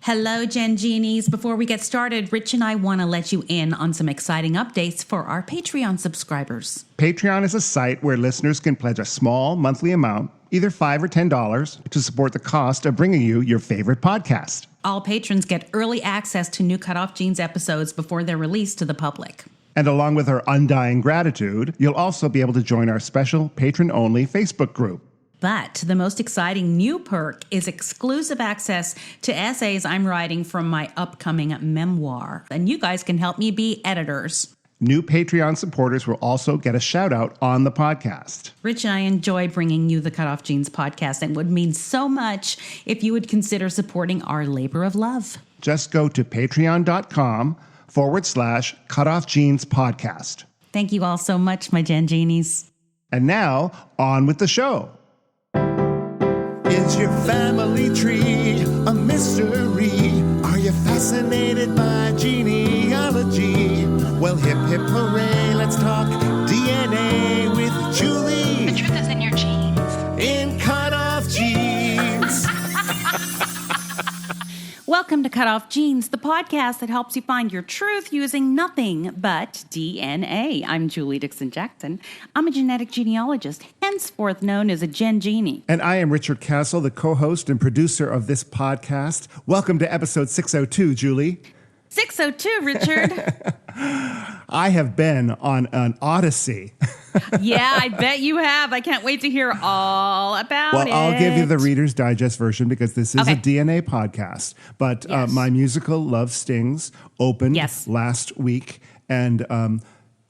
Hello, Gen Genies. Before we get started, Rich and I want to let you in on some exciting updates for our Patreon subscribers. Patreon is a site where listeners can pledge a small monthly amount, either $5 or $10, to support the cost of bringing you your favorite podcast. All patrons get early access to new CutOff Jeans episodes before they're released to the public. And along with our undying gratitude, you'll also be able to join our special patron-only Facebook group. But the most exciting new perk is exclusive access to essays I'm writing from my upcoming memoir. And you guys can help me be editors. New Patreon supporters will also get a shout-out on the podcast. Rich and I enjoy bringing you the CutOff Jeans podcast and would mean so much if you would consider supporting our labor of love. Just go to patreon.com/CutOff Jeans podcast. Thank you all so much, my Gen Genies. And now, on with the show. Is your family tree a mystery? Are you fascinated by genealogy? Well, hip, hip, hooray, let's talk DNA with Julie. The truth is in your genes. In CutOff Jeans. Welcome to CutOff Jeans, the podcast that helps you find your truth using nothing but DNA. I'm Julie Dixon-Jackson. I'm a genetic genealogist, henceforth known as a Gen Genie. And I am Richard Castle, the co-host and producer of this podcast. Welcome to episode 602, Julie. 602, Richard. I have been on an odyssey. Yeah, I bet you have. I can't wait to hear all about it. Well, I'll give you the Reader's Digest version because this is Okay. a DNA podcast. But Yes. my musical, Love Stings, opened Yes. last week. And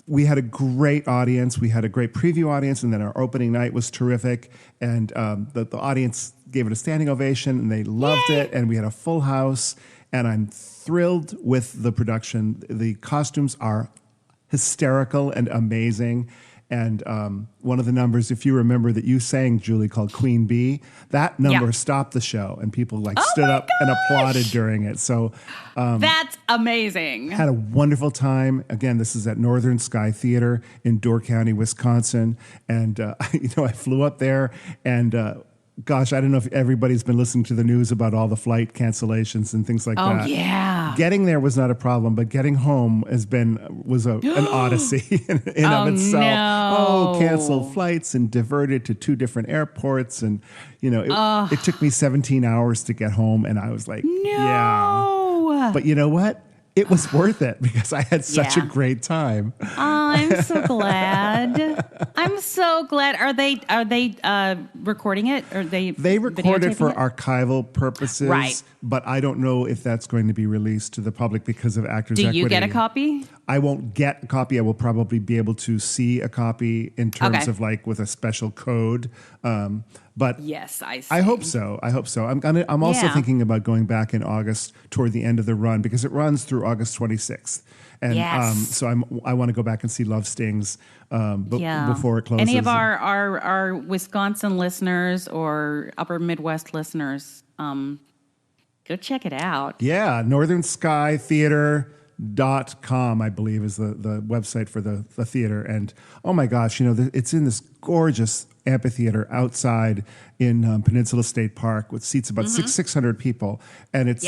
we had a great audience. We had a great preview audience. And then our opening night was terrific. And the audience gave it a standing ovation. And they loved it. And we had a full house. And I'm thrilled with the production. The costumes are hysterical and amazing. And one of the numbers, if you remember, that you sang, Julie, called Queen Bee, that number stopped the show, and people stood up and applauded during it. So That's amazing. had a wonderful time. Again, this is at Northern Sky Theater in Door County, Wisconsin, and I flew up there and. Gosh, I don't know if everybody's been listening to the news about all the flight cancellations and things like that. Oh, yeah. Getting there was not a problem, but getting home was an odyssey in of itself. No. Oh, canceled flights and diverted to 2 different airports. And, it took me 17 hours to get home. And I was like, yeah. But you know what? It was worth it because I had such a great time. Oh, I'm so glad. I'm so glad. Are they recording it? Or they record it for videotaping archival purposes, Right. But I don't know if that's going to be released to the public because of Actors Do Equity. you get a copy? I won't get a copy. I will probably be able to see a copy in terms of with a special code. But Yes, I see. I hope so. I'm also thinking about going back in August toward the end of the run because it runs through August 26th. And Yes. so I want to go back and see Love Stings before it closes. Any of our Wisconsin listeners or Upper Midwest listeners, go check it out. Yeah, northernskytheater.com, I believe, is the website for the theater. And oh my gosh, it's in this gorgeous amphitheater outside in Peninsula State Park with seats about 600 people. And it's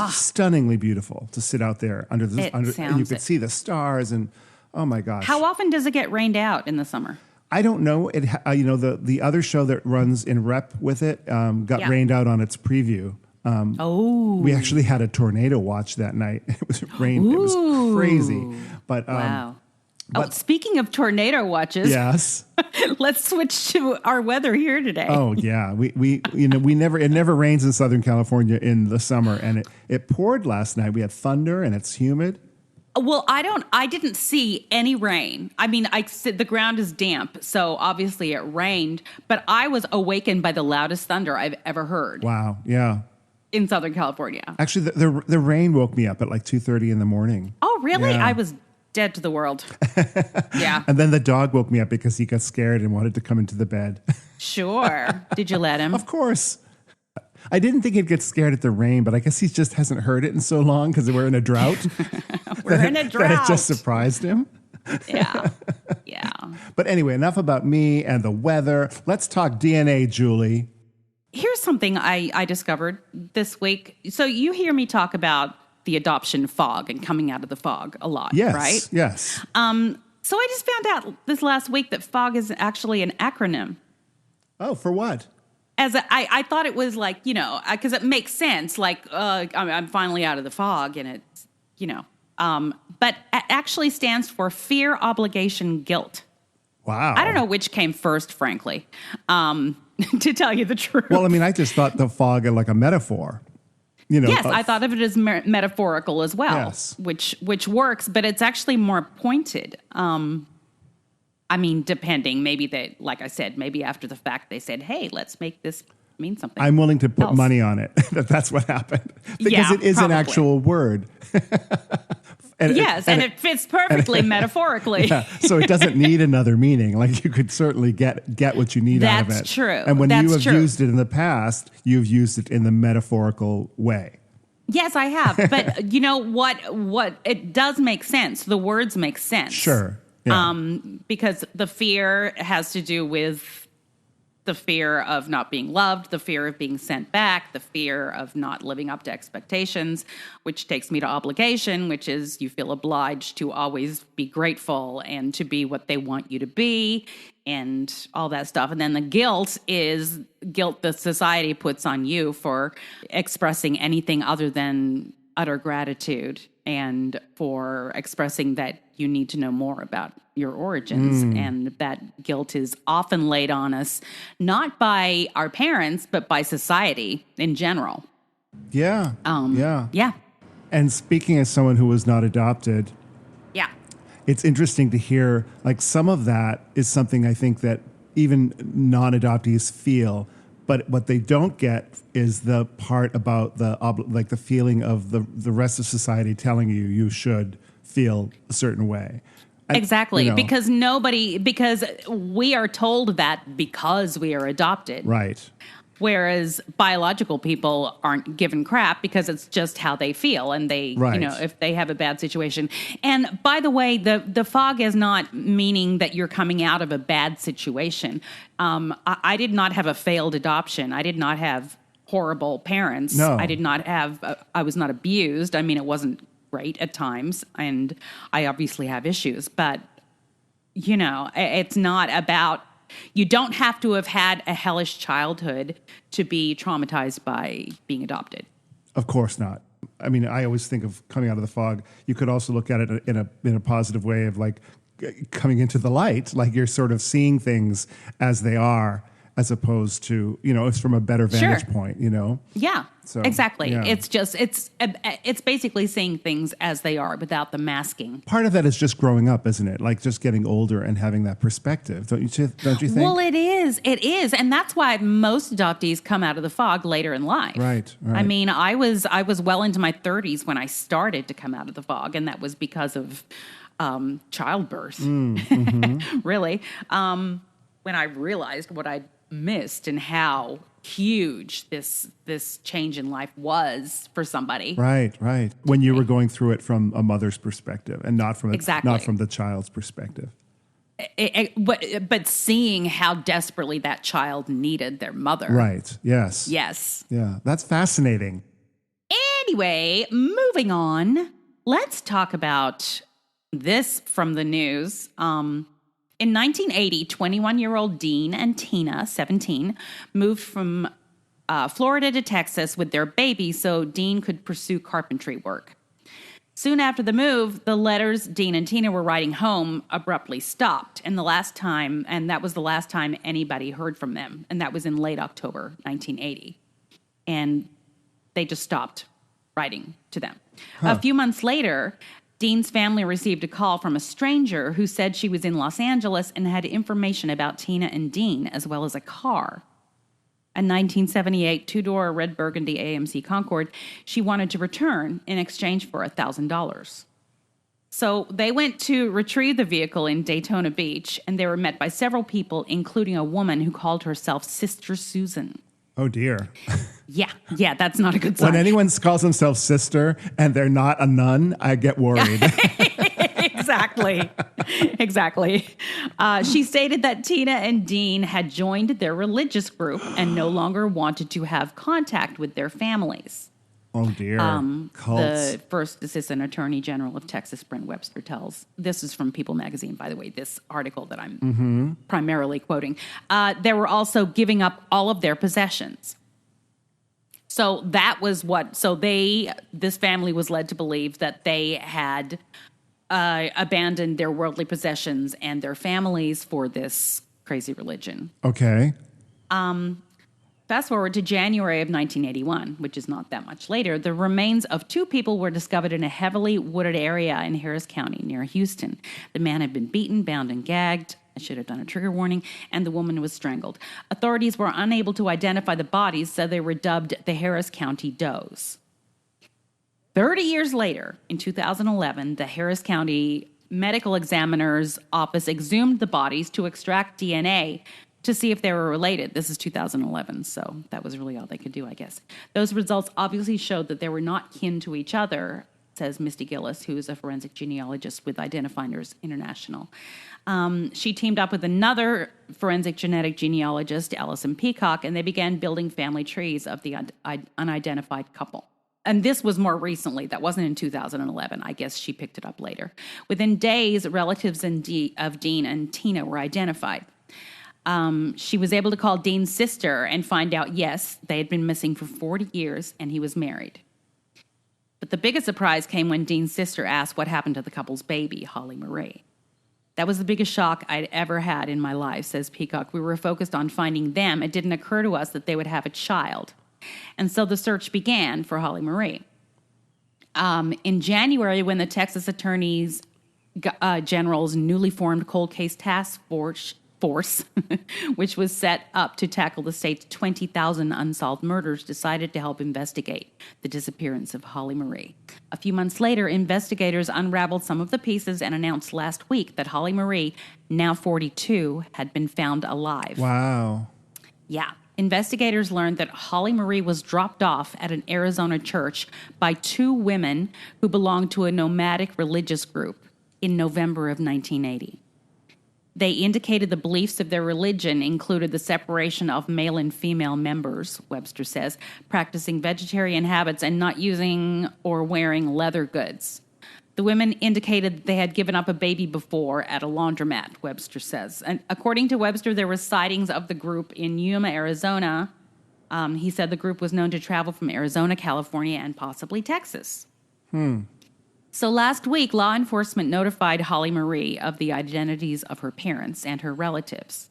stunningly beautiful to sit out there under and you could see the stars and oh my gosh. How often does it get rained out in the summer? I don't know. The other show that runs in rep with it got rained out on its preview. We actually had a tornado watch that night. It was rain. It was crazy. But Wow. Speaking of tornado watches, yes, let's switch to our weather here today. Oh yeah, it never rains in Southern California in the summer, and it poured last night. We had thunder, and it's humid. Well, I didn't see any rain. I mean, the ground is damp, so obviously it rained. But I was awakened by the loudest thunder I've ever heard. Wow. Yeah. In Southern California. Actually, the rain woke me up at like 2:30 in the morning. Oh, really? Yeah. I was dead to the world. Yeah. And then the dog woke me up because he got scared and wanted to come into the bed. Sure. Did you let him? Of course. I didn't think he'd get scared at the rain, but I guess he just hasn't heard it in so long because we're in a drought. We're in a drought. That it just surprised him. Yeah. But anyway, enough about me and the weather. Let's talk DNA, Julie. Here's here's something I discovered this week. So you hear me talk about the adoption fog and coming out of the fog a lot, Yes, right? yes. So I just found out this last week that fog is actually an acronym. Oh, for what? I thought it was like, because it makes sense. Like, I'm finally out of the fog, and it's, but it actually stands for fear, obligation, guilt. Wow. I don't know which came first, frankly, to tell you the truth. Well, I mean, I just thought the fog like a metaphor. Yes, I thought of it as metaphorical as well, Yes. which works, but it's actually more pointed. I mean, depending, maybe they, like I said, maybe after the fact they said, "Hey, let's make this mean something." I'm willing to put else. money on it that's what happened because Yeah, it is probably. an actual word. and it fits perfectly metaphorically. Yeah, so it doesn't need another meaning. Like you could certainly get what you need out of it. That's true. And when you have True. used it in the past, you've used it in the metaphorical way. Yes, I have. But you know what? It does make sense. The words make sense. Sure. Yeah. Because the fear has to do with the fear of not being loved, the fear of being sent back, the fear of not living up to expectations, which takes me to obligation, which is you feel obliged to always be grateful and to be what they want you to be and all that stuff. And then the guilt is guilt that society puts on you for expressing anything other than utter gratitude and for expressing that you need to know more about your origins. And that guilt is often laid on us, not by our parents, but by society in general. Yeah. Yeah. And speaking as someone who was not adopted, Yeah. it's interesting to hear, like, some of that is something I think that even non-adoptees feel, but what they don't get is the part about the feeling of the rest of society telling you should feel a certain way. Exactly. Because we are told that because we are adopted. Right. Whereas biological people aren't given crap because it's just how they feel and they, Right. if they have a bad situation. And by the way, the fog is not meaning that you're coming out of a bad situation. I did not have a failed adoption. I did not have horrible parents. No. I did not have, I was not abused. I mean, it wasn't great at times and I obviously have issues, but it's not about, you don't have to have had a hellish childhood to be traumatized by being adopted. Of course not. I mean, I always think of coming out of the fog. You could also look at it in a positive way of like coming into the light, like you're sort of seeing things as they are, as opposed to, it's from a better vantage point, Yeah, So, exactly. yeah. It's basically seeing things as they are without the masking. Part of that is just growing up, isn't it? Like just getting older and having that perspective. Don't you think? Well, it is. And that's why most adoptees come out of the fog later in life. Right. I mean, I was well into my 30s when I started to come out of the fog, and that was because of childbirth, really. When I realized what I'd missed and how huge this change in life was for somebody. Right. When you were going through it from a mother's perspective and not from the child's perspective. But seeing how desperately that child needed their mother. Right. Yes. Yes. Yeah. That's fascinating. Anyway, moving on. Let's talk about this from the news. In 1980, 21-year-old Dean and Tina, 17, moved from Florida to Texas with their baby so Dean could pursue carpentry work. Soon after the move, the letters Dean and Tina were writing home abruptly stopped, and that was the last time anybody heard from them, and that was in late October 1980. And they just stopped writing to them. A few months later, Dean's family received a call from a stranger who said she was in Los Angeles and had information about Tina and Dean, as well as a car. A 1978 two-door red burgundy AMC Concorde she wanted to return in exchange for $1,000. So they went to retrieve the vehicle in Daytona Beach, and they were met by several people, including a woman who called herself Sister Susan. Oh, dear. Yeah, that's not a good sign. When anyone calls themselves sister and they're not a nun, I get worried. Exactly. She stated that Tina and Dean had joined their religious group and no longer wanted to have contact with their families. Oh, dear. Cults. The first assistant attorney general of Texas, Brent Webster, tells. This is from People magazine, by the way, this article that I'm primarily quoting. They were also giving up all of their possessions. So that was this family was led to believe that they had abandoned their worldly possessions and their families for this crazy religion. Okay. Fast forward to January of 1981, which is not that much later, the remains of two people were discovered in a heavily wooded area in Harris County near Houston. The man had been beaten, bound, and gagged. I should have done a trigger warning, and the woman was strangled. Authorities were unable to identify the bodies, so they were dubbed the Harris County Does. 30 years later, in 2011, the Harris County Medical Examiner's Office exhumed the bodies to extract DNA to see if they were related. This is 2011, so that was really all they could do, I guess. Those results obviously showed that they were not kin to each other, says Misty Gillis, who is a forensic genealogist with Identifinders International. She teamed up with another forensic genetic genealogist, Allison Peacock, and they began building family trees of the unidentified couple. And this was more recently. That wasn't in 2011. I guess she picked it up later. Within days, relatives of Dean and Tina were identified. She was able to call Dean's sister and find out, yes, they had been missing for 40 years and he was married. But the biggest surprise came when Dean's sister asked what happened to the couple's baby, Holly Marie. That was the biggest shock I'd ever had in my life, says Peacock. We were focused on finding them. It didn't occur to us that they would have a child. And so the search began for Holly Marie. In January, when the Texas Attorney General's newly formed cold case task force, which was set up to tackle the state's 20,000 unsolved murders, decided to help investigate the disappearance of Holly Marie. A few months later, investigators unraveled some of the pieces and announced last week that Holly Marie, now 42, had been found alive. Wow. Yeah. Investigators learned that Holly Marie was dropped off at an Arizona church by two women who belonged to a nomadic religious group in November of 1980. They indicated the beliefs of their religion included the separation of male and female members, Webster says, practicing vegetarian habits and not using or wearing leather goods. The women indicated that they had given up a baby before at a laundromat, Webster says. And according to Webster, there were sightings of the group in Yuma, Arizona. He said the group was known to travel from Arizona, California, and possibly Texas. So last week, law enforcement notified Holly Marie of the identities of her parents and her relatives.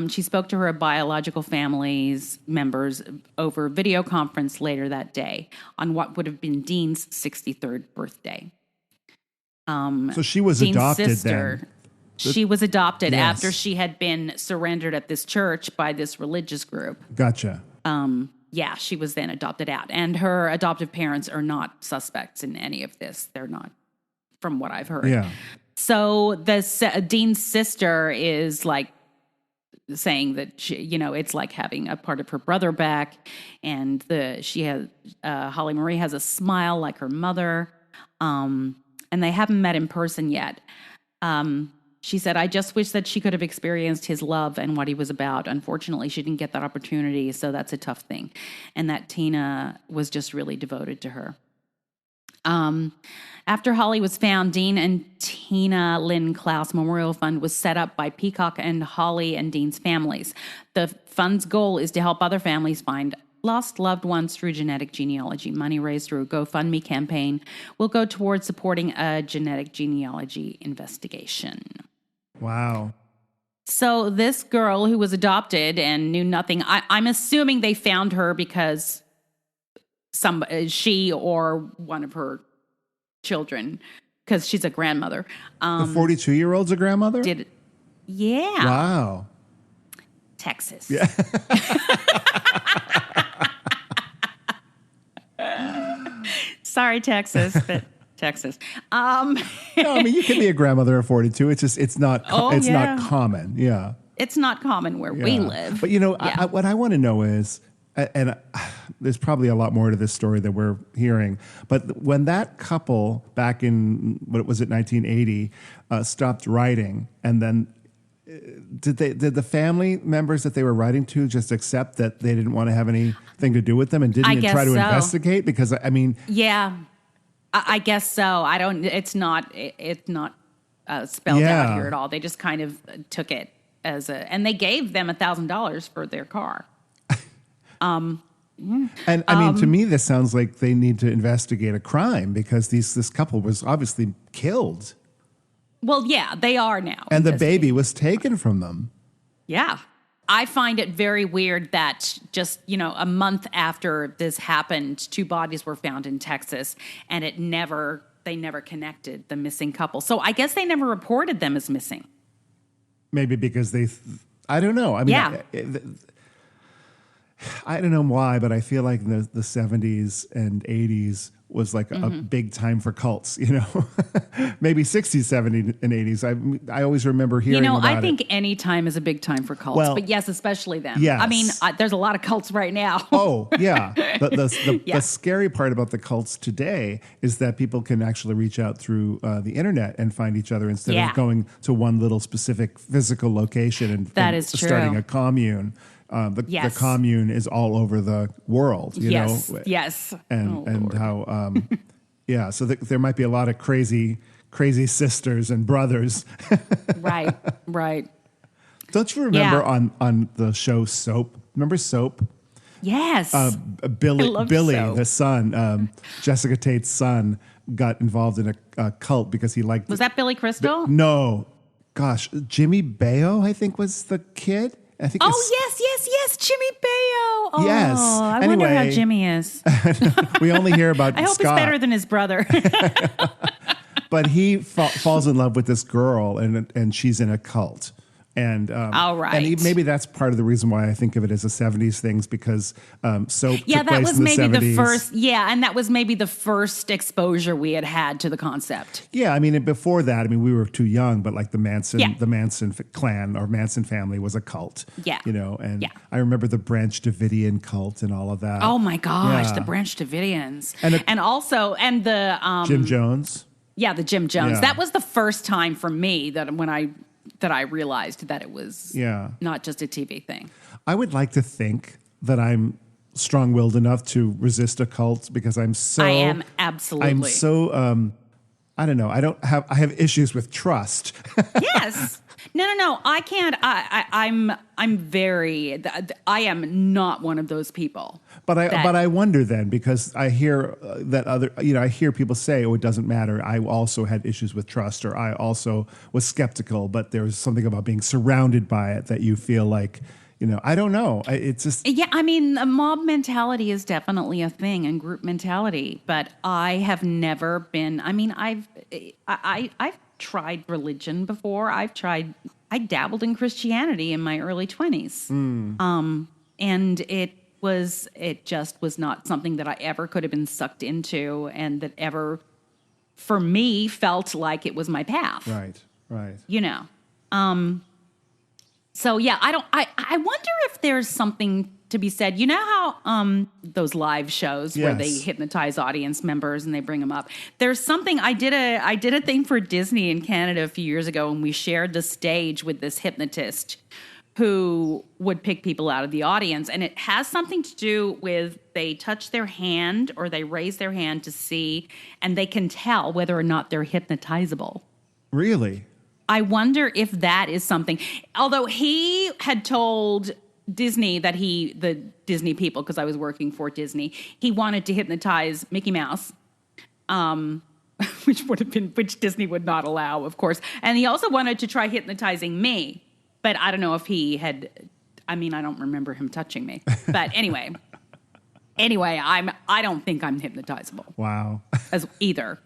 She spoke to her biological family's members over video conference later that day on what would have been Dean's 63rd birthday. So she was Dean's adopted sister, then. She was adopted Yes. after she had been surrendered at this church by this religious group. Gotcha. Yeah, she was then adopted out. And her adoptive parents are not suspects in any of this. They're not, from what I've heard. Yeah. So Dean's sister is like saying that it's like having a part of her brother back, and Holly Marie has a smile like her mother, and they haven't met in person yet. She said, I just wish that she could have experienced his love and what he was about. Unfortunately, she didn't get that opportunity, so that's a tough thing. And that Tina was just really devoted to her. After Holly was found, Dean and Tina Lynn Klaus Memorial Fund was set up by Peacock and Holly and Dean's families. The fund's goal is to help other families find lost loved ones through genetic genealogy. Money raised through a GoFundMe campaign will go towards supporting a genetic genealogy investigation. Wow. So this girl who was adopted and knew nothing, I'm assuming they found her because she or one of her children, because she's a grandmother. The 42-year-old's a grandmother? Yeah. Wow. Texas. Yeah. Sorry, Texas, but Texas. No, I mean, you can be a grandmother at 42. It's just, it's not not common. Yeah. It's not common where we live. But, what I want to know is, and there's probably a lot more to this story that we're hearing, but when that couple back in, what was it, 1980, stopped writing, and then did the family members that they were writing to just accept that they didn't want to have anything to do with them and didn't even try to investigate? Because I mean, yeah, I guess so. I don't. It's not spelled out here at all. They just kind of took it as and they gave them $1,000 for their car. And I mean, to me, this sounds like they need to investigate a crime because this couple was obviously killed. Well, yeah, they are now. And the baby was taken from them. Yeah. I find it very weird that just, a month after this happened, 2 bodies were found in Texas, and they never connected the missing couple. So I guess they never reported them as missing. Maybe because I don't know. I mean, yeah. I don't know why, but I feel like the 70s and 80s was like a big time for cults, maybe 60s, 70s, and 80s. I always remember hearing about I think any time is a big time for cults, but yes, especially them. Yes. I mean, there's a lot of cults right now. Oh, yeah. The scary part about the cults today is that people can actually reach out through the internet and find each other instead of going to one little specific physical location and starting a commune. The commune is all over the world, you know? Yes. And how, so there might be a lot of crazy sisters and brothers. Right. Don't you remember on the show Soap? Remember Soap? Yes. Billy, Soap. the son, Jessica Tate's son, got involved in a cult because he liked... Was that Billy Crystal? No. Gosh, Jimmy Baio, I think, was the kid. I think yes, Jimmy Baio. Oh, yes. I wonder how Jimmy is. We only hear about I hope Scott. he's better than his brother. But he falls in love with this girl, and she's in a cult. And all right. And maybe that's part of the reason why I think of it as a 70s thing, because Soap took that place was in the maybe 70s. the first. Yeah, and that was maybe the first exposure we had to the concept. Yeah, I mean, and before that, I mean, we were too young, but like the Manson clan or Manson family was a cult. Yeah, and I remember the Branch Davidian cult and all of that. Oh my gosh, the Branch Davidians, and also the Jim Jones. Yeah, the Jim Jones. Yeah. That was the first time for me that I realized that it was not just a TV thing. I would like to think that I'm strong-willed enough to resist a cult because I am absolutely. I'm so I don't know. I have issues with trust. Yes. No. I can't. I am not one of those people. But I wonder then, because I hear I hear people say, "Oh, it doesn't matter. I also had issues with trust, or I also was skeptical." But there was something about being surrounded by it that you feel like, I don't know. It's just I mean, mob mentality is definitely a thing, and group mentality. But I have never been. I mean, I've tried religion before. I dabbled in Christianity in my early 20s, and it just was not something that I ever could have been sucked into, and that ever, for me, felt like it was my path. Right. So yeah, I wonder if there's something to be said. You know how those live shows where they hypnotize audience members and they bring them up. There's something I did a thing for Disney in Canada a few years ago, and we shared the stage with this hypnotist who would pick people out of the audience. And it has something to do with they touch their hand or they raise their hand to see, and they can tell whether or not they're hypnotizable. Really? I wonder if that is something. Although he had told Disney that the Disney people, because I was working for Disney, he wanted to hypnotize Mickey Mouse, which Disney would not allow, of course. And he also wanted to try hypnotizing me. But I don't know if he had, I don't remember him touching me. But anyway, I don't think I'm hypnotizable. Wow. As either.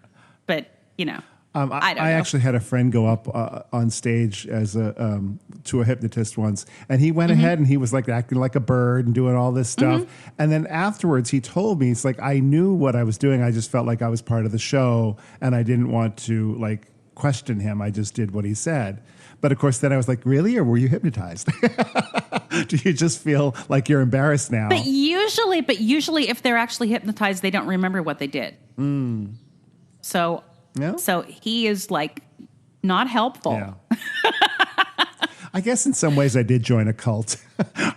But, I don't know. I actually had a friend go up on stage as to a hypnotist once, and he went ahead and he was like acting like a bird and doing all this stuff. And then afterwards he told me, it's like, I knew what I was doing. I just felt like I was part of the show, and I didn't want to question him. I just did what he said. But of course, then I was like, really? Or were you hypnotized? Do you just feel like you're embarrassed now? But usually if they're actually hypnotized, they don't remember what they did. So he is like not helpful. Yeah. I guess in some ways I did join a cult.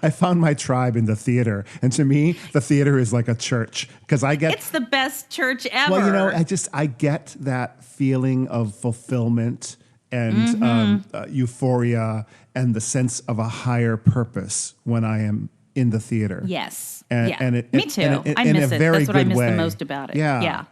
I found my tribe in the theater. And to me, the theater is like a church because it's the best church ever. Well, I get that feeling of fulfillment and euphoria and the sense of a higher purpose when I am in the theater. Yes. Me too. I miss it. That's what I miss the most about it. Yeah.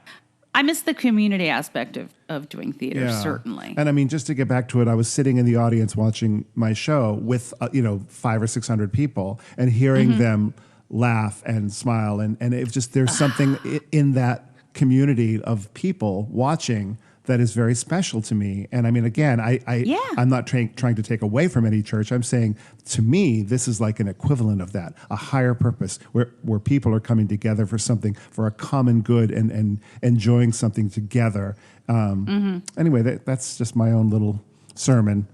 I miss the community aspect of doing theater, certainly. And I mean, just to get back to it, I was sitting in the audience watching my show with, 500 or 600 people and hearing them laugh and smile. And it just, there's something in that community of people watching that is very special to me. And I mean, again, I'm not trying to take away from any church. I'm saying, to me, this is like an equivalent of that, a higher purpose where people are coming together for something, for a common good and enjoying something together. Anyway, that's just my own little sermon.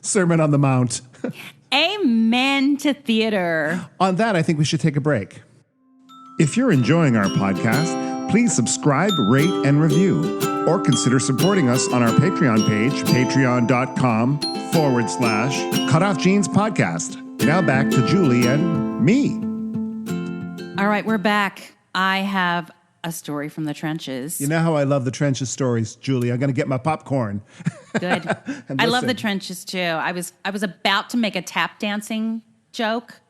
Sermon on the Mount. Amen to theater. On that, I think we should take a break. If you're enjoying our podcast, please subscribe, rate, and review. Or consider supporting us on our Patreon page, patreon.com/CutOff Jeans Podcast. Now back to Julie and me. All right, we're back. I have a story from the trenches. You know how I love the trenches stories, Julie. I'm going to get my popcorn. Good. I love the trenches too. I was about to make a tap dancing joke,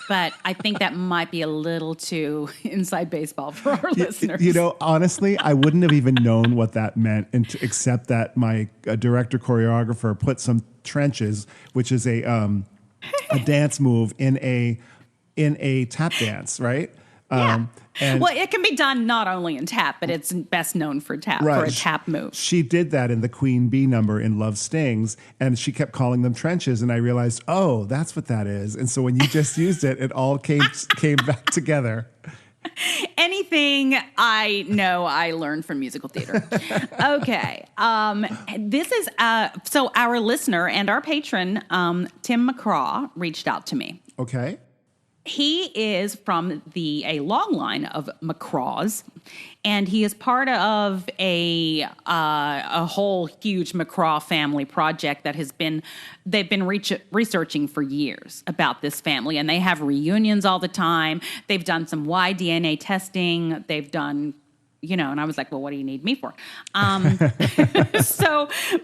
but I think that might be a little too inside baseball for our listeners. Honestly, I wouldn't have even known what that meant, except that my director choreographer put some trenches, which is a dance move in a tap dance, right? Well, it can be done not only in tap, but it's best known for tap, for a tap move. She did that in the Queen Bee number in Love Stings, and she kept calling them trenches, and I realized, oh, that's what that is. And so when you just used it, it all came back together. Anything I know, I learned from musical theater. Okay. This is, so our listener and our patron, Tim McCraw, reached out to me. Okay. He is from a long line of McCraws, and he is part of a whole huge McCraw family project that they've been researching for years about this family, and they have reunions all the time. They've done some Y-DNA testing. They've done, and I was like, well, what do you need me for?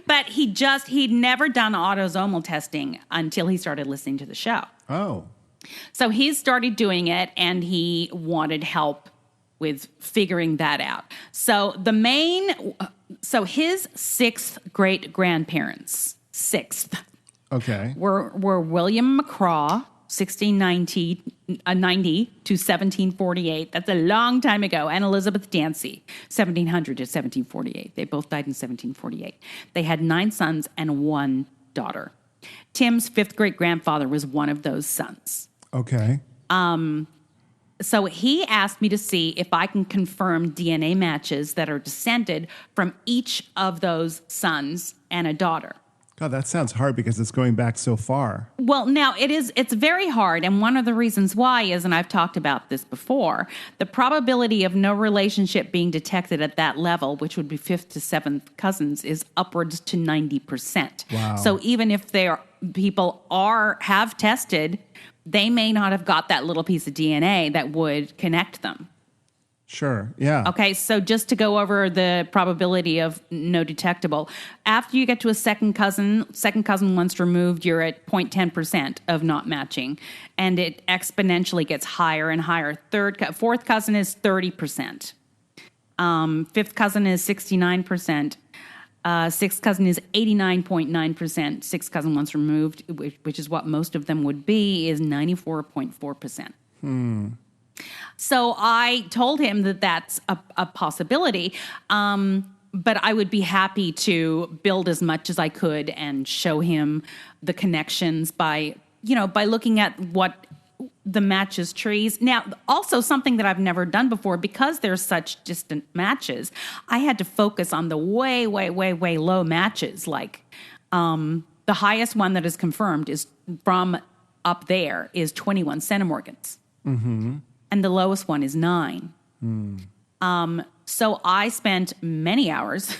But he'd never done autosomal testing until he started listening to the show. Oh. So he started doing it, and he wanted help with figuring that out. So his sixth great grandparents, were William McCraw, 1690 to 1748. That's a long time ago. And Elizabeth Dancy, 1700 to 1748. They both died in 1748. They had 9 sons and 1 daughter. Tim's fifth great grandfather was one of those sons. Okay. So he asked me to see if I can confirm DNA matches that are descended from each of those sons and a daughter. God, that sounds hard because it's going back so far. Well, now it's very hard. And one of the reasons why is, and I've talked about this before, the probability of no relationship being detected at that level, which would be 5th to 7th cousins, is upwards to 90%. Wow. So even if people have tested, they may not have got that little piece of DNA that would connect them. Sure, yeah. Okay, so just to go over the probability of no detectable, after you get to a second cousin once removed, you're at 0.10% of not matching, and it exponentially gets higher and higher. Fourth cousin is 30%. Fifth cousin is 69%. Sixth cousin is 89.9%. Sixth cousin once removed, which is what most of them would be, is 94.4%. So I told him that that's a possibility, but I would be happy to build as much as I could and show him the connections by looking at what the matches trees. Now, also something that I've never done before, because there's such distant matches, I had to focus on the way, way, way, way low matches. Like the highest one that is confirmed is from up there is 21 centimorgans. Mm-hmm. And the lowest one is 9. So I spent many hours.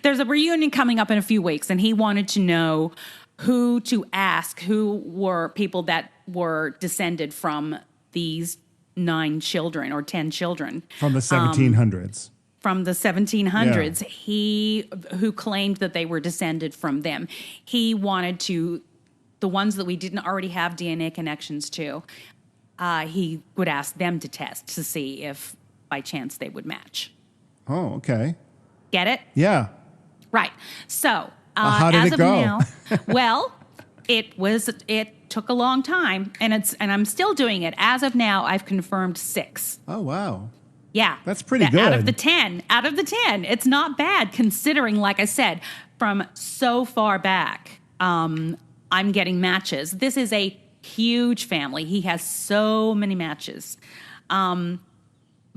There's a reunion coming up in a few weeks, and he wanted to know who to ask, who were people that were descended from these 9 children or 10 children. From the 1700s. From the 1700s, who claimed that they were descended from them. He wanted the ones that we didn't already have DNA connections to, he would ask them to test to see if by chance they would match. Oh, okay. Get it? Yeah. Right. So, how did as it of go? now, well, it took a long time, and I'm still doing it. As of now, I've confirmed 6. Oh, wow. Yeah. That's pretty good. Out of the 10, it's not bad considering, like I said, from so far back, I'm getting matches. This is a huge family. He has so many matches.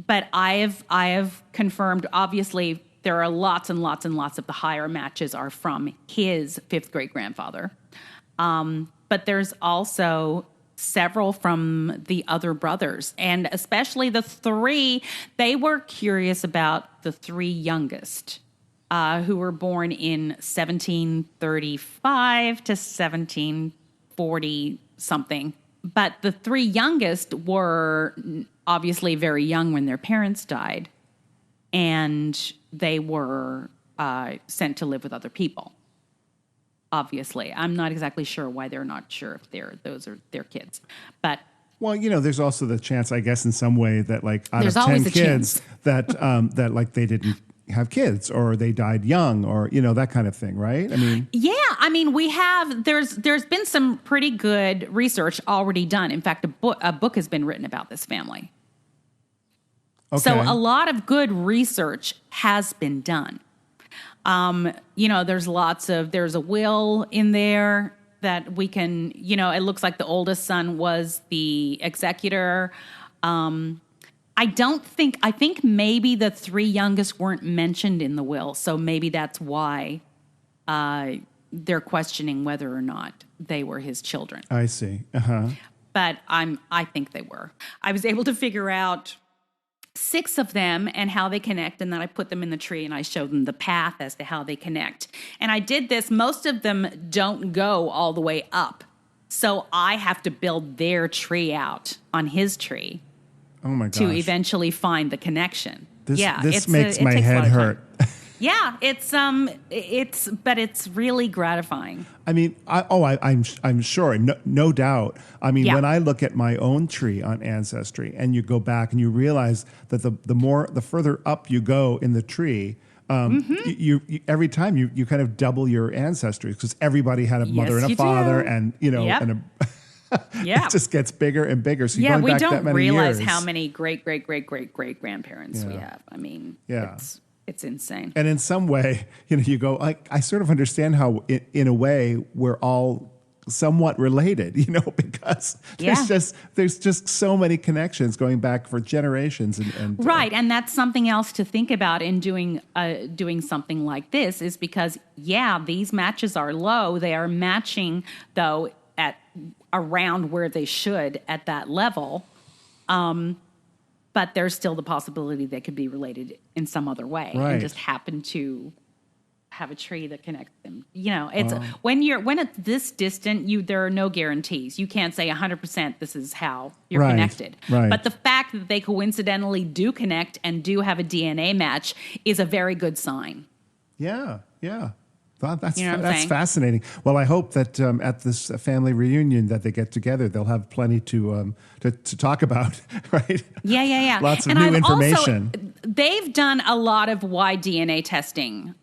But I have confirmed, obviously, there are lots and lots and lots of the higher matches are from his 5th great-grandfather. But there's also several from the other brothers, and especially the 3. They were curious about the 3 youngest, who were born in 1735 to 1740 something. But the 3 youngest were obviously very young when their parents died, and they were sent to live with other people. Obviously, I'm not exactly sure why they're not sure if those are their kids, but well, there's also the chance, I guess, in some way that like out There's of 10 always a kids chance. that like they didn't have kids or they died young or that kind of thing, right? I mean, we have there's been some pretty good research already done. In fact, a book has been written about this family. okay. So a lot of good research has been done. There's a will in there that we can, it looks like the oldest son was the executor. I think maybe the 3 youngest weren't mentioned in the will. So maybe that's why, they're questioning whether or not they were his children. I see. Uh-huh. But I think they were. I was able to figure out 6 of them and how they connect, and then I put them in the tree and I showed them the path as to how they connect. And I did this. Most of them don't go all the way up. So I have to build their tree out on his tree. Oh my gosh. To eventually find the connection. This makes my head hurt. Yeah, it's really gratifying. I mean, I'm sure, no doubt. I mean, when I look at my own tree on Ancestry, and you go back and you realize that the further up you go in the tree, you every time you kind of double your ancestry because everybody had a mother and a father, and and it just gets bigger and bigger. So we back don't that many realize years. how many great grandparents we have. I mean, it's insane. And in some way, you go, I sort of understand how, in a way, we're all somewhat related, because there's just so many connections going back for generations. And right, and that's something else to think about in doing something like this is because, these matches are low. They are matching, though, at around where they should at that level. But there's still the possibility they could be related in some other way and just happen to have a tree that connects them. It's when it's this distant, there are no guarantees. You can't say 100% this is how you're connected. Right. But the fact that they coincidentally do connect and do have a DNA match is a very good sign. Yeah. That's saying? fascinating. Well, I hope that at this family reunion that they get together, they'll have plenty to talk about, right? Yeah. Lots of new information. They've done a lot of Y-DNA testing,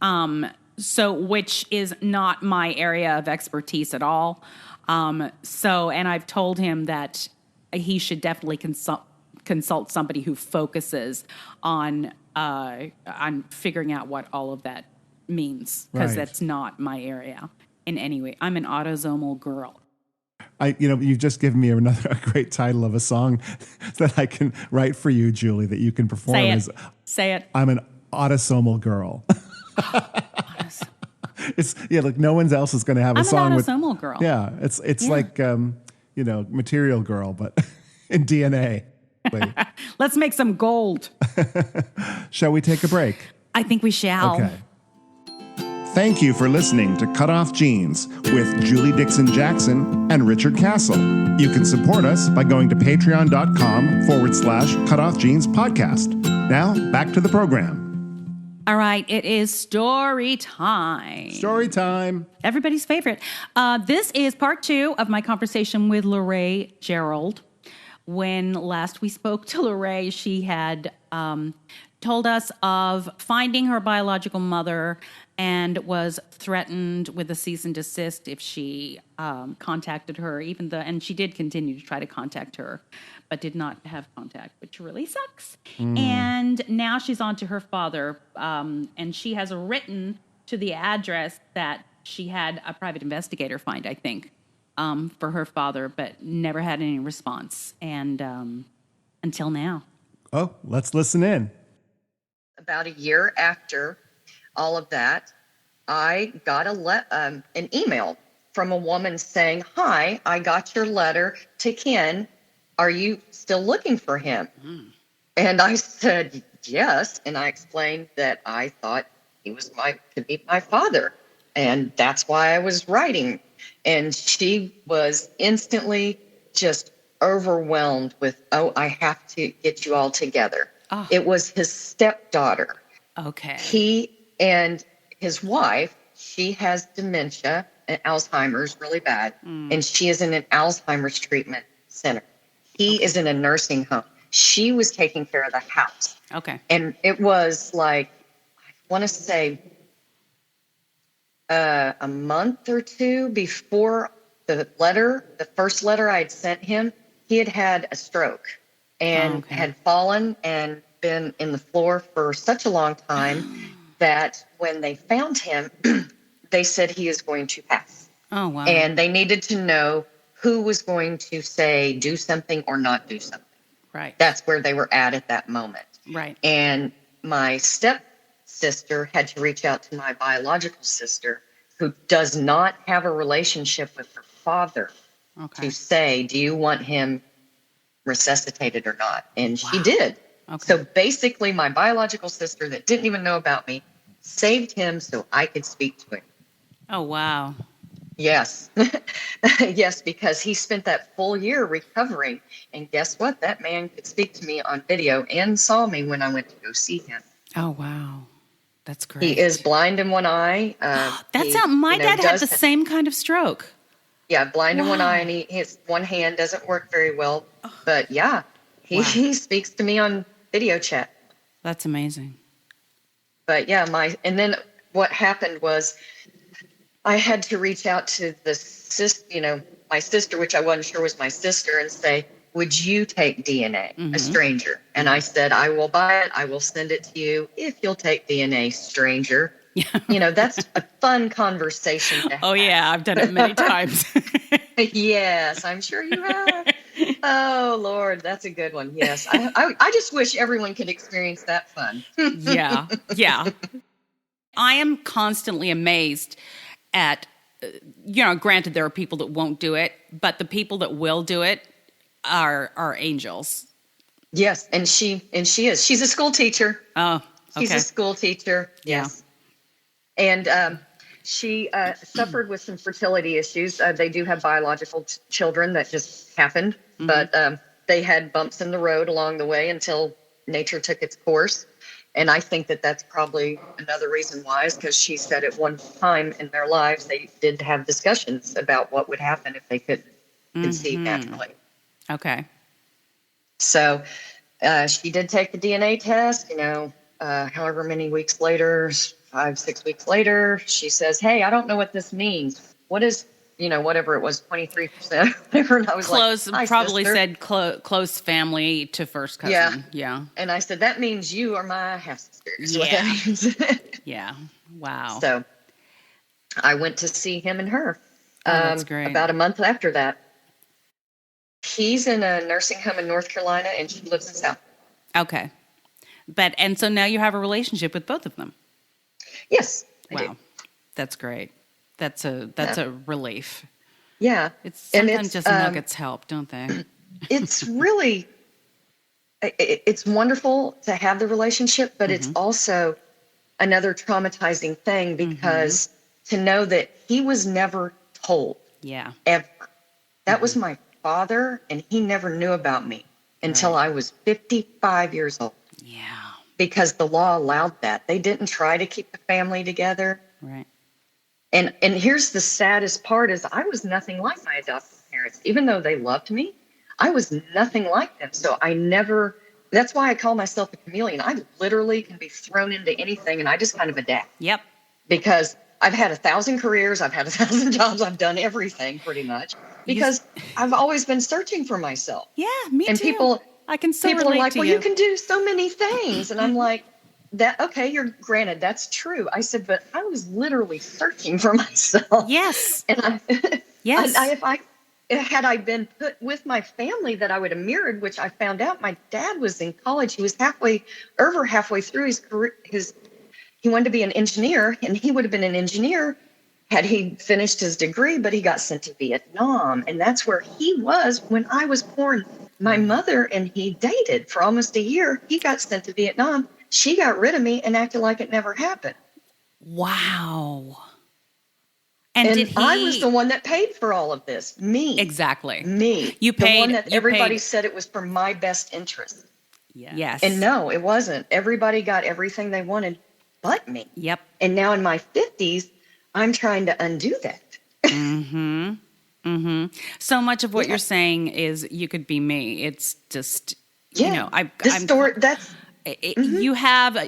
which is not my area of expertise at all. And I've told him that he should definitely consult somebody who focuses on figuring out what all of that means, because that's not my area in any way. I'm an autosomal girl. You've just given me a great title of a song that I can write for you, Julie, that you can perform. Say it. I'm an autosomal girl. It's like no one else is going to have a song with. I'm an autosomal girl. Yeah, it's like material girl, but in DNA. Let's make some gold. Shall we take a break? I think we shall. Okay. Thank you for listening to CutOff Genes with Julie Dixon Jackson and Richard Castle. You can support us by going to patreon.com/CutOff Genes podcast. Now, back to the program. All right, it is story time. Story time. Everybody's favorite. This is part 2 of my conversation with Lorah Gerald. When last we spoke to Lorah, she had told us of finding her biological mother and was threatened with a cease and desist if she contacted her, and she did continue to try to contact her, but did not have contact, which really sucks. And now she's on to her father, and she has written to the address that she had a private investigator find, I think, for her father, but never had any response, and until now. Oh, let's listen in. About a year after all of that, I got an email from a woman saying, "Hi, I got your letter to Ken. Are you still looking for him?" And I said, yes. And I explained that I thought he could be my father. And that's why I was writing. And she was instantly just overwhelmed with, I have to get you all together. Oh. It was his stepdaughter. Okay. He and his wife, she has dementia and Alzheimer's really bad. And she is in an Alzheimer's treatment center. He is in a nursing home. She was taking care of the house. Okay. And it was like, I want to say a month or two before the first letter I had sent him, he had had a stroke and had fallen and been in the floor for such a long time that when they found him, they said he is going to pass. Oh, wow. And they needed to know who was going to say do something or not do something. Right. That's where they were at that moment. Right. And my stepsister had to reach out to my biological sister, who does not have a relationship with her father, to say, do you want him resuscitated or not? And she did. Okay. So basically, my biological sister that didn't even know about me saved him so I could speak to him. Oh, wow. Yes. Yes, because he spent that full year recovering. And guess what? That man could speak to me on video and saw me when I went to go see him. Oh, wow. That's great. He is blind in one eye. My dad had the same kind of stroke. Yeah, blind in one eye, and his one hand doesn't work very well. But yeah, he speaks to me on video chat. That's amazing. But yeah, and then what happened was I had to reach out to my sister, which I wasn't sure was my sister, and say, would you take DNA, a stranger? And I said, I will buy it. I will send it to you if you'll take DNA, stranger. That's a fun conversation to have. Oh, yeah. I've done it many times. Yes, I'm sure you have. Oh, Lord, that's a good one. Yes. I just wish everyone could experience that fun. Yeah. Yeah. I am constantly amazed at, granted, there are people that won't do it, but the people that will do it are angels. Yes, and she is. She's a school teacher. Oh, okay. She's a school teacher. Yes. And she suffered with some fertility issues. They do have biological children that just happened, but they had bumps in the road along the way until nature took its course. And I think that that's probably another reason why, is because she said at one time in their lives they did have discussions about what would happen if they could conceive naturally. Okay. So she did take the DNA test, however many weeks later, 5-6 weeks later, she says, hey, I don't know what this means. What is, whatever it was, 23%, whatever. And I was probably said close family to first cousin. Yeah. And I said, that means you are my half sister. Yeah. What that means. Yeah. Wow. So I went to see him and her that's great. About a month after that. He's in a nursing home in North Carolina, and she lives in South. Okay. And so now you have a relationship with both of them. Yes. Wow. That's great. That's a relief. Yeah. It's And sometimes just nuggets help, don't they? it's really, it's wonderful to have the relationship, but it's also another traumatizing thing because to know that he was never told Yeah. ever. That was my father, and he never knew about me until Right. I was 55 years old Yeah. because the law allowed that. They didn't try to keep the family together. Right. And here's the saddest part is I was nothing like my adoptive parents. Even though they loved me, I was nothing like them. So I never, that's why I call myself a chameleon. I literally can be thrown into anything and I just kind of adapt Yep. because I've had 1,000 careers. I've had 1,000 jobs. I've done everything pretty much because I've always been searching for myself. Yeah, me And too. I can so people are relate like, to well, you. you can do so many things. And I'm like, that, okay, you're granted, that's true. I said, but I was literally searching for myself. Yes. And Yes. had I been put with my family that I would have mirrored, which I found out my dad was in college. He was halfway through his career. He wanted to be an engineer, and he would have been an engineer had he finished his degree, but he got sent to Vietnam. And that's where he was when I was born. My mother and he dated for almost a year. He got sent to Vietnam. She got rid of me and acted like it never happened. Wow. And And did he? I was the one that paid for all of this. Me. Exactly. Me. You The paid. one that you everybody paid. said it was for my best interest. Yes. And no, it wasn't. Everybody got everything they wanted but me. Yep. And now in my 50s, I'm trying to undo that. So much of what Yeah. you're saying is you could be me. It's just, Yeah. you know, This story, that's, you have,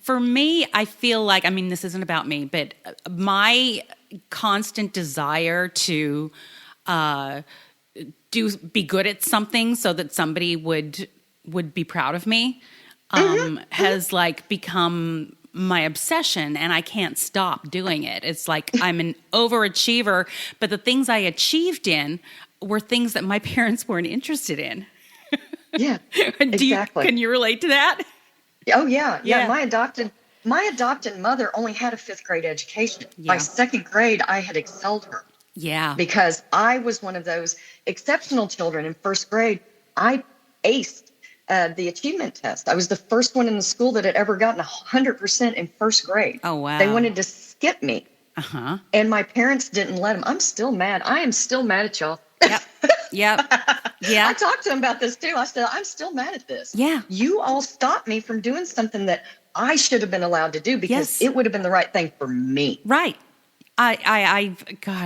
for me, I feel like, I mean, this isn't about me, but my constant desire to be good at something so that somebody would be proud of me has like become my obsession, and I can't stop doing it. It's like I'm an overachiever, but the things I achieved in were things that my parents weren't interested in. yeah, exactly. Can you relate to that? Oh yeah, yeah. Yeah. My adopted mother only had a 5th grade education. Yeah. By 2nd grade, I had excelled her Yeah. because I was one of those exceptional children in 1st grade. I aced the achievement test. I was the first one in the school that had ever gotten 100% in 1st grade. Oh, wow. They wanted to skip me, Uh-huh. and my parents didn't let them. I'm still mad. I am still mad at y'all. Yep. Yep. Yeah. I talked to him about this too. I said, I'm still mad at this. Yeah. You all stopped me from doing something that I should have been allowed to do because Yes. it would have been the right thing for me. Right. God,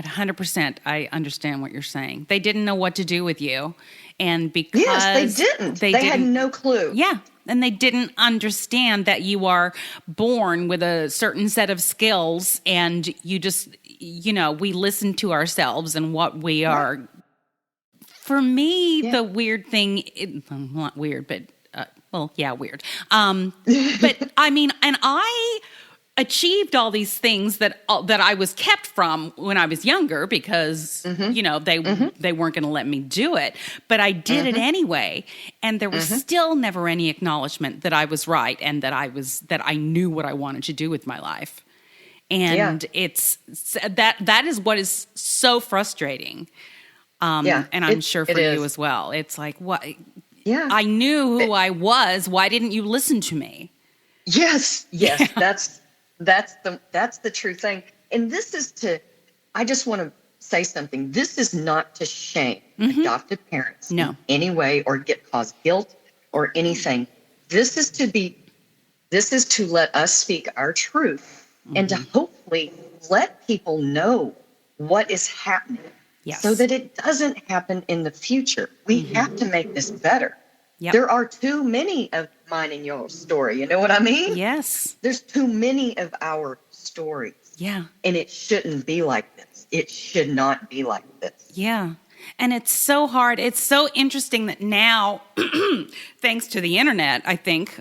100%. I understand what you're saying. They didn't know what to do with you. And because Yes, they didn't. They had no clue. Yeah. And they didn't understand that you are born with a certain set of skills, and you just, you know, we listen to ourselves and what we are. For me, the weird thing, not weird, but, weird. But I mean, and I achieved all these things that I was kept from when I was younger because, you know, they weren't going to let me do it. But I did it anyway. And there was still never any acknowledgement that I was right and that I knew what I wanted to do with my life. And it's that is what is so frustrating. And I'm sure for you as well. It's like, what? Yeah. I knew who I was. Why didn't you listen to me? Yes. That's the true thing. And this is I just want to say something. This is not to shame adoptive parents in any way or cause guilt or anything. This is to let us speak our truth and to hopefully let people know what is happening so that it doesn't happen in the future. We have to make this better. Yep. There are too many of mine and your story. You know what I mean? Yes. There's too many of our stories. Yeah. And it shouldn't be like this. It should not be like this. Yeah. And it's so hard. It's so interesting that now, thanks to the internet, I think,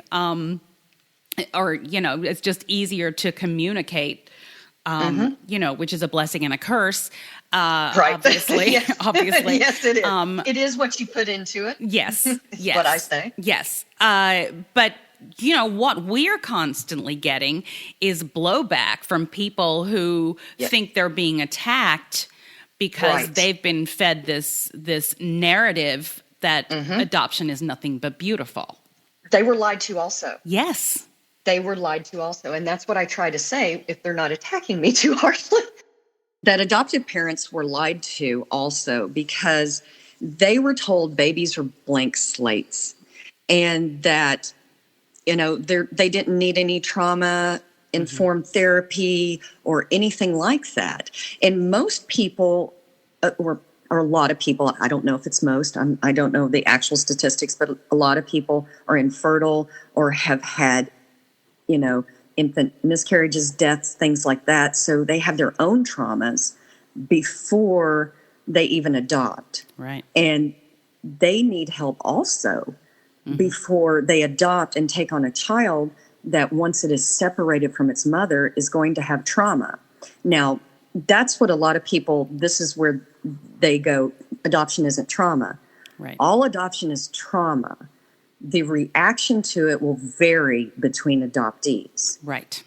or, you know, it's just easier to communicate, you know, which is a blessing and a curse. Right. Obviously. Yes. Obviously. Yes, it is. It is what you put into it. Yes. Yes. What I say. Yes. But, you know, what we're constantly getting is blowback from people who think they're being attacked because Right. they've been fed this narrative that adoption is nothing but beautiful. They were lied to also. Yes. They were lied to also. And that's what I try to say if they're not attacking me too harshly. That adoptive parents were lied to also because they were told babies are blank slates and that, they didn't need any trauma informed therapy or anything like that. And most people, or a lot of people, I don't know if it's most, I don't know the actual statistics, but a lot of people are infertile or have had, infant miscarriages, deaths, things like that. So they have their own traumas before they even adopt. Right. And they need help also before they adopt and take on a child that once it is separated from its mother is going to have trauma. Now, that's what a lot of people, this is where they go, adoption isn't trauma. Right. All adoption is trauma. The reaction to it will vary between adoptees. Right.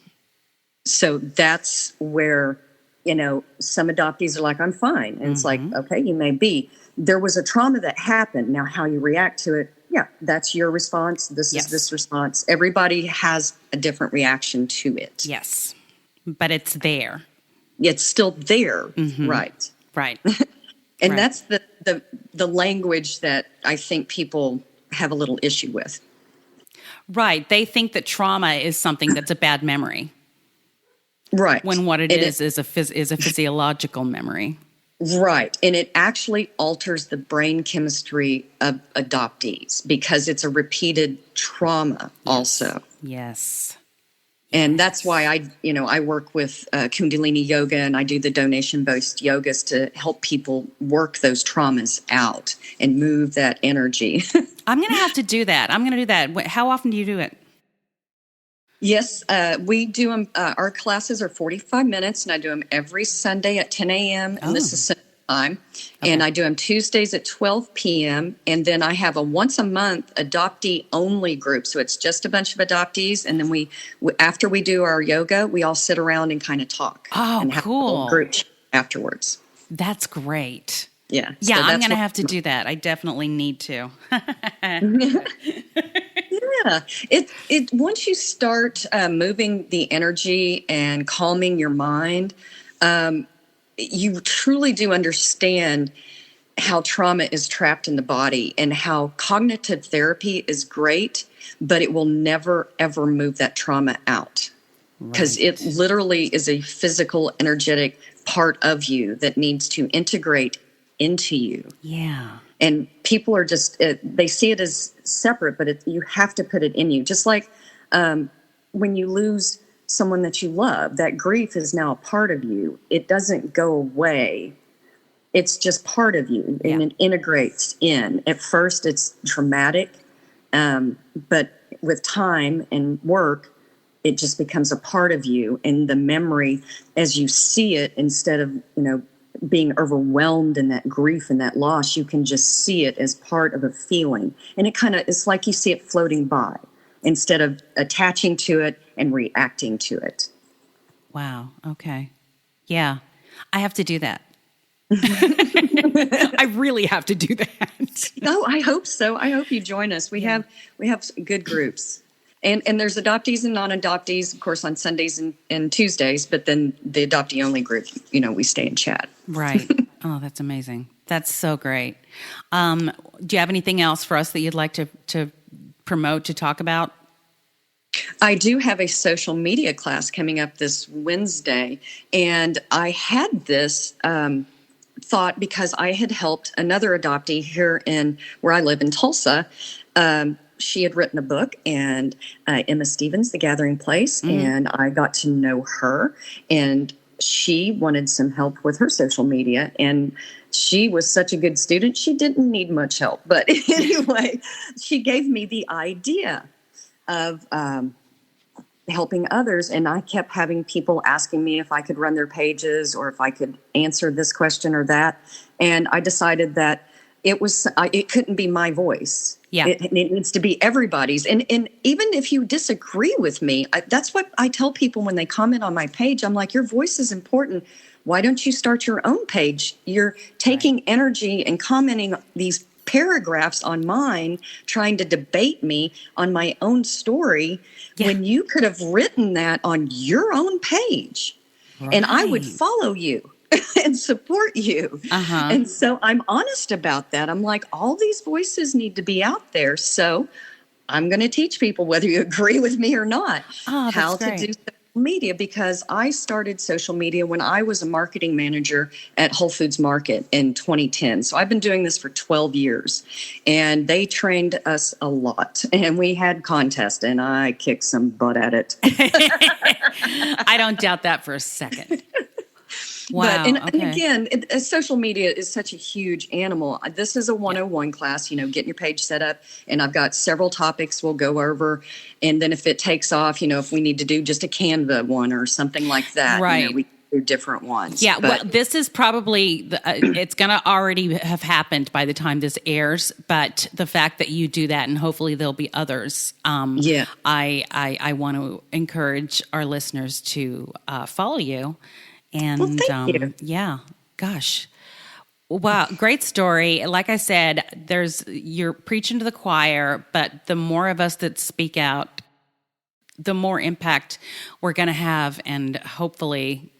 So that's where, some adoptees are like, I'm fine. And it's like, okay, you may be. There was a trauma that happened. Now, how you react to it, that's your response. This is this response. Everybody has a different reaction to it. Yes. But it's there. It's still there. Right. Right. And Right. that's the language that I think people have a little issue with. Right. They think that trauma is something that's a bad memory. Right. When what it is a physiological memory. Right. And it actually alters the brain chemistry of adoptees because it's a repeated trauma also. Yes. And that's why I work with Kundalini yoga and I do the donation-based yogas to help people work those traumas out and move that energy. I'm going to have to do that. I'm going to do that. How often do you do it? Yes, we do them. Our classes are 45 minutes, and I do them every Sunday at 10 a.m. And this is Central Time. Okay. And I do them Tuesdays at 12 p.m. And then I have a once a month adoptee-only group. So it's just a bunch of adoptees. And then we after we do our yoga, we all sit around and kind of talk. Oh, and have a little group afterwards. That's great. Yeah. Yeah, so I'm going to have to do that. I definitely need to. Yeah, it once you start moving the energy and calming your mind, you truly do understand how trauma is trapped in the body and how cognitive therapy is great, but it will never, ever move that trauma out because it literally is a physical, energetic part of you that needs to integrate into you. Yeah. And people are just, they see it as separate, but you have to put it in you. Just like when you lose someone that you love, that grief is now a part of you. It doesn't go away. It's just part of you, and it integrates in. At first, it's traumatic, but with time and work, it just becomes a part of you. And the memory, as you see it, instead of, being overwhelmed in that grief and that loss, you can just see it as part of a feeling. And it's like you see it floating by instead of attaching to it and reacting to it. Wow. Okay. Yeah. I have to do that. I really have to do that. Oh, I hope so. I hope you join us. We have good groups. And there's adoptees and non-adoptees, of course, on Sundays and Tuesdays, but then the adoptee-only group, we stay and chat. Right. Oh, that's amazing. That's so great. Do you have anything else for us that you'd like to promote, to talk about? I do have a social media class coming up this Wednesday, and I had this thought because I had helped another adoptee here where I live in Tulsa. She had written a book, and Emma Stevens, The Gathering Place, and I got to know her, and she wanted some help with her social media, and she was such a good student. She didn't need much help, but anyway, she gave me the idea of helping others, and I kept having people asking me if I could run their pages or if I could answer this question or that, and I decided that it couldn't be my voice. Yeah. It needs to be everybody's. And even if you disagree with me, that's what I tell people when they comment on my page. I'm like, your voice is important. Why don't you start your own page? You're taking energy and commenting these paragraphs on mine, trying to debate me on my own story, when you could have written that on your own page. Right. And I would follow you and support you. And so I'm honest about that. I'm like, all these voices need to be out there. So I'm going to teach people, whether you agree with me or not, how to do social media, because I started social media when I was a marketing manager at Whole Foods Market in 2010. So I've been doing this for 12 years, and they trained us a lot, and we had contests, and I kicked some butt at it. I don't doubt that for a second. Wow. And again, social media is such a huge animal. This is a 101 class, getting your page set up. And I've got several topics we'll go over. And then if it takes off, if we need to do just a Canva one or something like that, right. We do different ones. Yeah. Well, this is probably, it's going to already have happened by the time this airs. But the fact that you do that, and hopefully there'll be others. I want to encourage our listeners to follow you. And thank you. Yeah, gosh. Wow, great story. Like I said, you're preaching to the choir, but the more of us that speak out, the more impact we're going to have, and hopefully,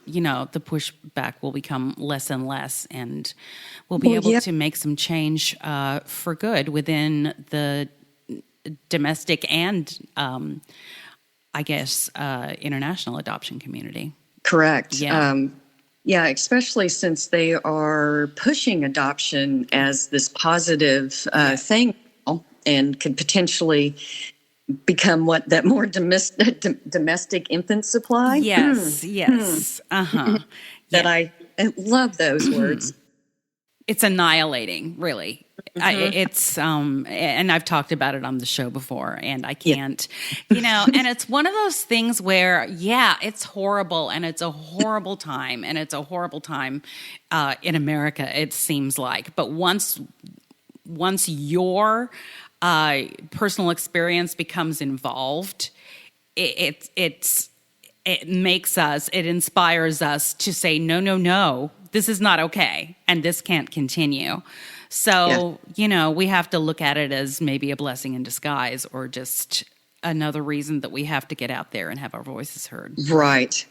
the pushback will become less and less, and we'll be able to make some change for good within the domestic and, international adoption community. Correct. Yeah. Especially since they are pushing adoption as this positive thing, and could potentially become that more domestic infant supply. Yes, yes. That I love those words. It's annihilating, really. It's and I've talked about it on the show before, and I can't, and it's one of those things where, it's horrible, and it's a horrible time, and it's a horrible time in America, it seems like. But once your personal experience becomes involved, it inspires us to say, no, this is not okay, and this can't continue. So, we have to look at it as maybe a blessing in disguise, or just another reason that we have to get out there and have our voices heard. Right.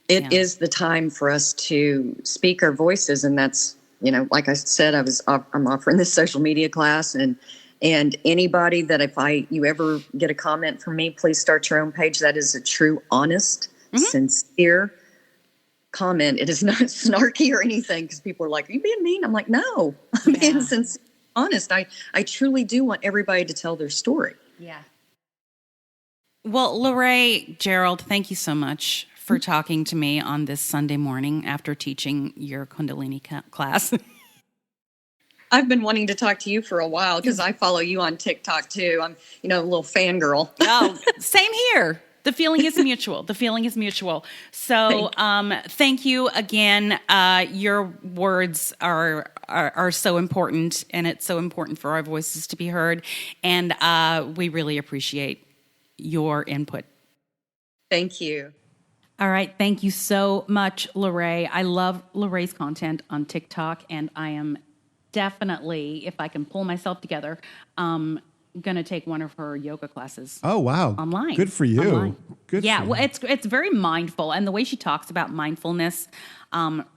It is the time for us to speak our voices. And that's, like I said, I'm offering this social media class, and anybody that if you ever get a comment from me, please start your own page. That is a true, honest, sincere comment. It is not snarky or anything, because people are like, are you being mean? I'm like, no, I'm being sincere, honest. I truly do want everybody to tell their story. Yeah. Well, Lorah Gerald, thank you so much for talking to me on this Sunday morning after teaching your Kundalini class. I've been wanting to talk to you for a while, because I follow you on TikTok too. I'm, a little fangirl. Oh, same here. The feeling is mutual. So thank you again. Your words are so important, and it's so important for our voices to be heard. And we really appreciate your input. Thank you. All right. Thank you so much, Lorah. I love Lorrah's content on TikTok, and I am definitely, if I can pull myself together, going to take one of her yoga classes. Oh, wow. Online. Good for you. Online. Good for you. Well, it's very mindful, and the way she talks about mindfulness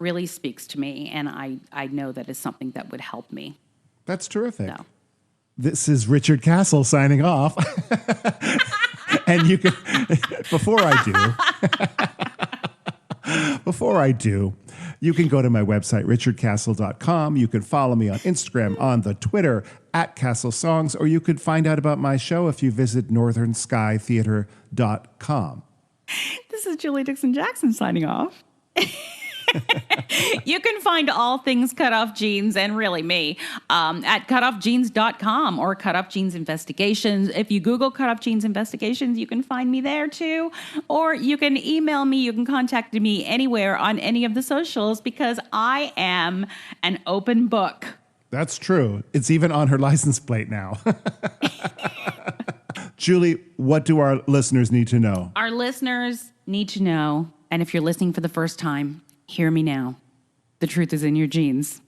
really speaks to me, and I know that is something that would help me. That's terrific. So. This is Richard Castle signing off. And you can, before I do, you can go to my website, richardcastle.com. You can follow me on Instagram, on the Twitter, @CastleSongs, or you could find out about my show if you visit northernskytheater.com. This is Julie Dixon Jackson signing off. You can find all things Cutoff Jeans, and really me, at cutoffjeans.com or Cutoff Jeans Investigations. If you Google Cutoff Jeans Investigations, you can find me there too. Or you can email me. You can contact me anywhere on any of the socials, because I am an open book. That's true. It's even on her license plate now. Julie, what do our listeners need to know? Our listeners need to know, and if you're listening for the first time, hear me now. The truth is in your genes.